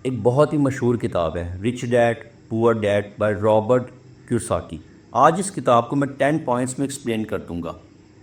एक बहुत ही मशहूर किताब है rich dad poor dad by Robert Kiyosaki. आज इस किताब को मैं 10 पॉइंट्स में एक्सप्लेन कर दूंगा।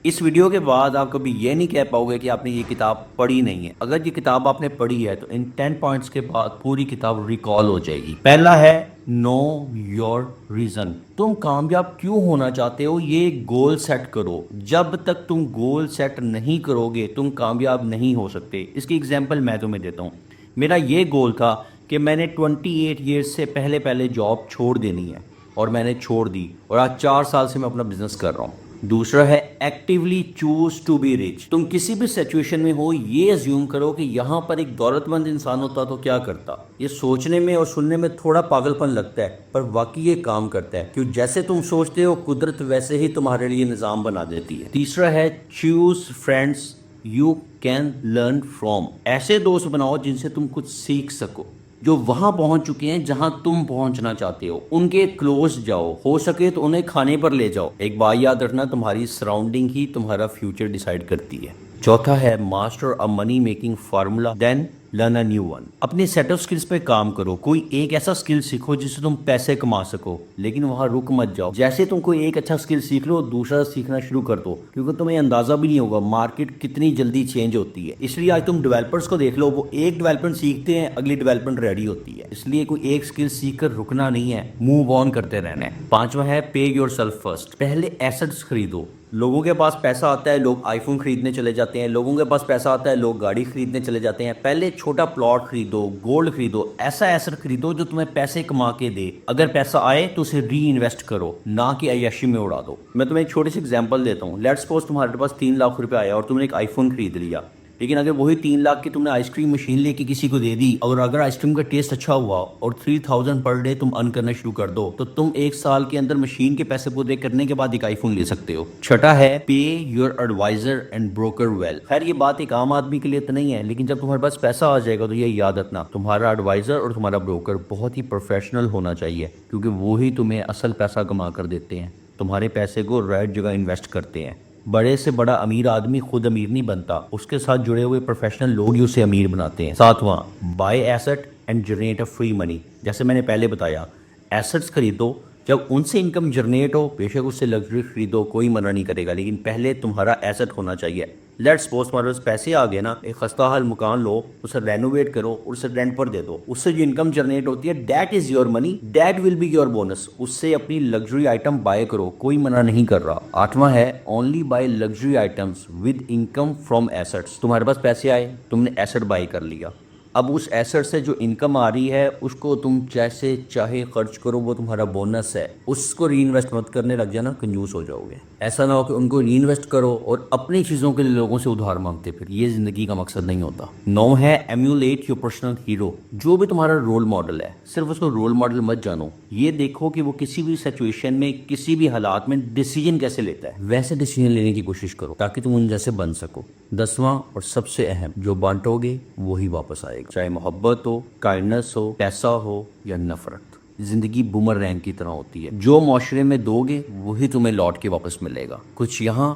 इस वीडियो के बाद आप कभी ये नहीं कह पाओगे कि आपने ये किताब पढ़ी नहीं है। अगर ये किताब आपने पढ़ी है तो इन 10 पॉइंट्स के बाद पूरी किताब रिकॉल हो जाएगी। पहला है नो योर रीजन। तुम कामयाब क्यों होना चाहते हो ये गोल सेट करो। जब तक तुम गोल सेट नहीं करोगे तुम कामयाब नहीं हो सकते। इसकी एग्जांपल मैं तुम्हें देता हूँ। मेरा ये गोल था कि मैंने 28 ईयर्स से पहले पहले जॉब छोड़ देनी है और मैंने छोड़ दी और आज 4 साल से मैं अपना बिजनेस कर रहा हूँ। दूसरा है actively choose to be rich. तुम किसी भी सिचुएशन में हो ये अज्यूम करो कि यहाँ पर एक दौलतमंद इंसान होता तो क्या करता। ये सोचने में और सुनने में थोड़ा पागलपन लगता है पर वाकई ये काम करता है क्योंकि जैसे तुम सोचते हो कुदरत वैसे ही तुम्हारे लिए निज़ाम बना देती है। तीसरा है choose friends you can learn from. ऐसे दोस्त बनाओ जिनसे तुम कुछ सीख सको, जो वहां पहुंच चुके हैं जहां तुम पहुंचना चाहते हो। उनके क्लोज जाओ, हो सके तो उन्हें खाने पर ले जाओ। एक बात याद रखना, तुम्हारी सराउंडिंग ही तुम्हारा फ्यूचर डिसाइड करती है। चौथा है master a money making formula then learn a new one. अपने सेट ऑफ स्किल्स पे काम करो। कोई एक ऐसा स्किल सीखो जिससे तुम पैसे कमा सको, लेकिन वहां रुक मत जाओ। जैसे तुम कोई एक अच्छा स्किल सीख लो दूसरा सीखना शुरू कर दो, क्योंकि तुम्हें अंदाजा भी नहीं होगा मार्केट कितनी जल्दी चेंज होती है। इसलिए आज तुम डेवलपर्स को देख लो, वो एक डेवलपमेंट सीखते हैं अगली डेवलपमेंट रेडी होती है। इसलिए कोई एक स्किल सीख कर रुकना नहीं है, मूव ऑन करते रहना है। पांचवा है पे योर सेल्फ फर्स्ट। पहले एसेट्स खरीदो। लोगों के पास पैसा आता है लोग आईफोन खरीदने चले जाते हैं, लोगों के पास पैसा आता है लोग गाड़ी खरीदने चले जाते हैं। पहले छोटा प्लॉट खरीदो, गोल्ड खरीदो, ऐसा एसेट खरीदो जो तुम्हें पैसे कमा के दे। अगर पैसा आए तो उसे री इन्वेस्ट करो, ना कि अय्याशी में उड़ा दो। मैं तुम्हें एक छोटी सी एग्जांपल देता हूँ। लेट्स सपोज तुम्हारे पास 3 लाख रुपए आया और तुमने एक आईफोन खरीद लिया, लेकिन अगर वही 3 लाख की तुमने आइसक्रीम मशीन लेके किसी को दे दी और अगर आइसक्रीम का टेस्ट अच्छा हुआ और 3000 पर डे तुम अर्न करना शुरू कर दो तो तुम 1 साल के अंदर मशीन के पैसे पूरे करने के बाद एक आईफोन ले सकते हो। छठा है pay your advisor and broker well. खैर ये बात एक आम आदमी के लिए तो नहीं है, लेकिन जब तुम्हारे पास पैसा आ जाएगा तो ये याद रखना तुम्हारा एडवाइजर और तुम्हारा ब्रोकर बहुत ही प्रोफेशनल होना चाहिए, क्योंकि वो ही तुम्हें असल पैसा कमा कर देते हैं, तुम्हारे पैसे को राइट जगह इन्वेस्ट करते हैं। बड़े से बड़ा अमीर आदमी खुद अमीर नहीं बनता, उसके साथ जुड़े हुए प्रोफेशनल लोग ही उसे अमीर बनाते हैं। सातवां, bye asset and generate a free money. जैसे मैंने पहले बताया, एसेट्स खरीदो, जब उनसे इनकम जनरेट हो बेशक उससे लग्जरी खरीदो, कोई मना नहीं करेगा, लेकिन पहले तुम्हारा एसेट होना चाहिए। लेट्स सपोज तुम्हारे पास पैसे आ गए ना, एक खस्ता हाल मकान लो, उसे रेनोवेट करो और उसे रेंट पर दे दो। उससे जो इनकम जनरेट होती है that is your money, that will be your bonus. उससे अपनी लग्जरी आइटम बाय करो, कोई मना नहीं कर रहा। आठवां है only by luxury items with income from assets. तुम्हारे पास पैसे आए, तुमने एसेट बाय कर लिया, अब उस एसेट से जो इनकम आ रही है उसको तुम जैसे चाहे खर्च करो, वो तुम्हारा बोनस है। उसको री इन्वेस्ट मत करने लग जाना, कंजूस हो जाओगे। ऐसा ना हो कि उनको री इन्वेस्ट करो और अपनी चीज़ों के लिए लोगों से उधार मांगते, फिर ये जिंदगी का मकसद नहीं होता। नौ है एम्यूलेट योर पर्सनल हीरो। जो भी तुम्हारा रोल मॉडल है सिर्फ उसको रोल मॉडल मत जानो, ये देखो कि वो किसी भी सिचुएशन में किसी भी हालात में डिसीजन कैसे लेता है, वैसे डिसीजन लेने की कोशिश करो ताकि तुम उन जैसे बन सको। 10वां और सबसे अहम, जो बांटोगे वही वापस आएगा, चाहे मोहब्बत हो, काइंडनेस हो, पैसा हो या नफरत। जिंदगी बूमरैंग की तरह होती है, जो माशरे में दोगे वही तुम्हें लौट के वापस मिलेगा, कुछ यहाँ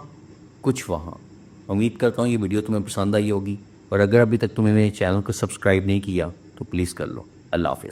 कुछ वहाँ। उम्मीद करता हूँ ये वीडियो तुम्हें पसंद आई होगी, और अगर अभी तक तुमने मेरे चैनल को सब्सक्राइब नहीं किया तो प्लीज़ कर लो। अल्लाह हाफिज़।